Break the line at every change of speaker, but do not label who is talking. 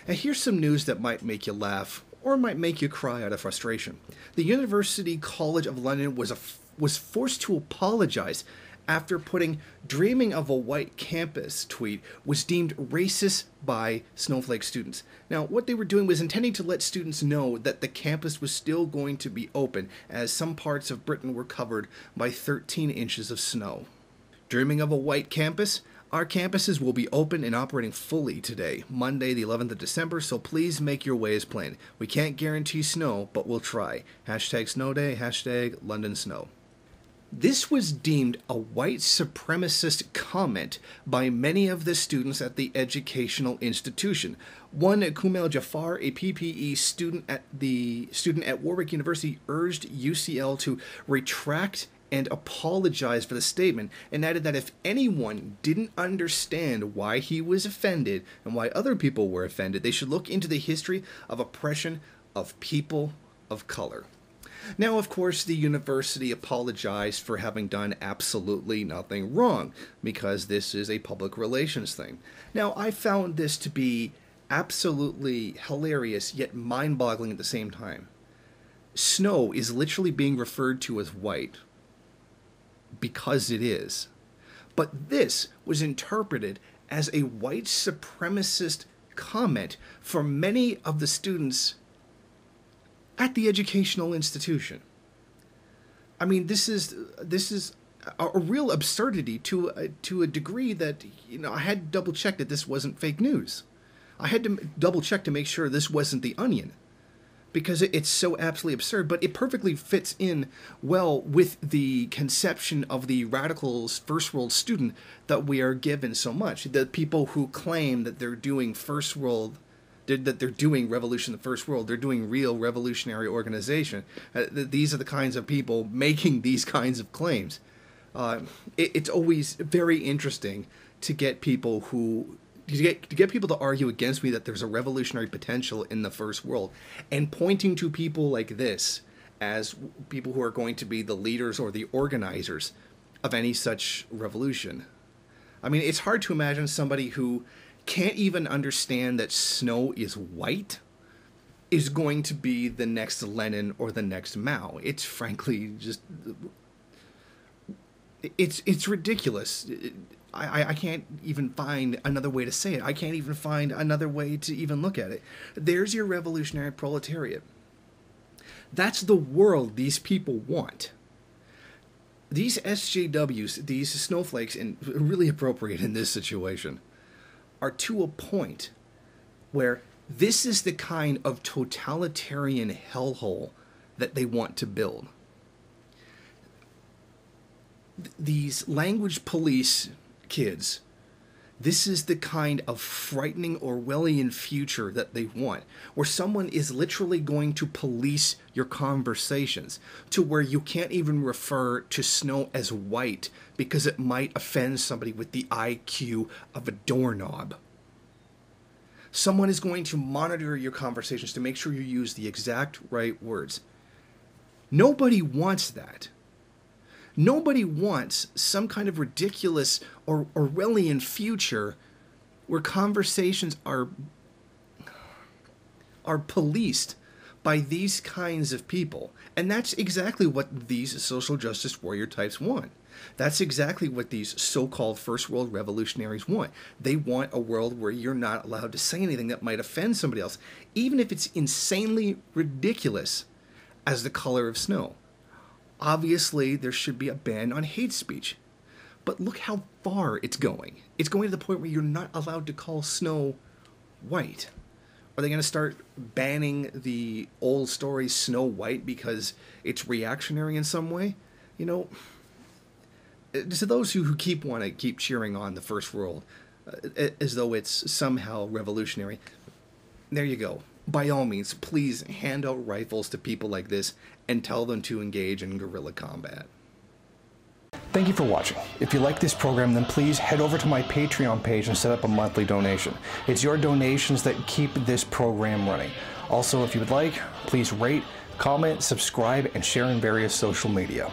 And here's some news that might make you laugh or might make you cry out of frustration. The University College of London was forced to apologize after putting "dreaming of a white campus" tweet was deemed racist by snowflake students. Now, what they were doing was intending to let students know that the campus was still going to be open, as some parts of Britain were covered by 13 inches of snow. Dreaming of a white campus? Our campuses will be open and operating fully today, Monday the 11th of December, so please make your way as planned. We can't guarantee snow, but we'll try. Hashtag snow day, hashtag London snow. This was deemed a white supremacist comment by many of the students at the educational institution. One, Kumail Jafar, a PPE student at Warwick University, urged UCL to retract and apologize for the statement, and added that if anyone didn't understand why he was offended and why other people were offended, they should look into the history of oppression of people of color. Now, of course, the university apologized for having done absolutely nothing wrong, because this is a public relations thing. Now, I found this to be absolutely hilarious, yet mind-boggling at the same time. Snow is literally being referred to as white, because it is. But this was interpreted as a white supremacist comment for many of the students at the educational institution. I mean, this is a real absurdity to a degree that, I had to double check that this wasn't fake news. I had to double check to make sure this wasn't The Onion, because it's so absolutely absurd, but it perfectly fits in well with the conception of the radicals first world student that we are given so much. The people who claim that they're doing first world, that they're doing revolution in the first world, they're doing real revolutionary organization. These are the kinds of people making these kinds of claims. It's always very interesting to get people to argue against me that there's a revolutionary potential in the first world, and pointing to people like this as people who are going to be the leaders or the organizers of any such revolution. I mean, it's hard to imagine somebody who can't even understand that snow is white is going to be the next Lenin or the next Mao. It's frankly just, it's ridiculous. I can't even find another way to say it. I can't even find another way to even look at it. There's your revolutionary proletariat. That's the world these people want. These SJWs, these snowflakes, and really appropriate in this situation, are to a point where this is the kind of totalitarian hellhole that they want to build. These language police kids, this is the kind of frightening Orwellian future that they want, where someone is literally going to police your conversations to where you can't even refer to snow as white because it might offend somebody with the IQ of a doorknob. Someone is going to monitor your conversations to make sure you use the exact right words. Nobody wants that. Nobody wants some kind of ridiculous or Orwellian future where conversations are policed by these kinds of people. And that's exactly what these social justice warrior types want. That's exactly what these so-called first world revolutionaries want. They want a world where you're not allowed to say anything that might offend somebody else, even if it's insanely ridiculous as the color of snow. Obviously, there should be a ban on hate speech. But look how far it's going. It's going to the point where you're not allowed to call snow white. Are they going to start banning the old story Snow White because it's reactionary in some way? To those who want to keep cheering on the first world as though it's somehow revolutionary, there you go. By all means, please hand out rifles to people like this and tell them to engage in guerrilla combat. Thank you for watching. If you like this program, then please head over to my Patreon page and set up a monthly donation. It's your donations that keep this program running. Also, if you would like, please rate, comment, subscribe, and share in various social media.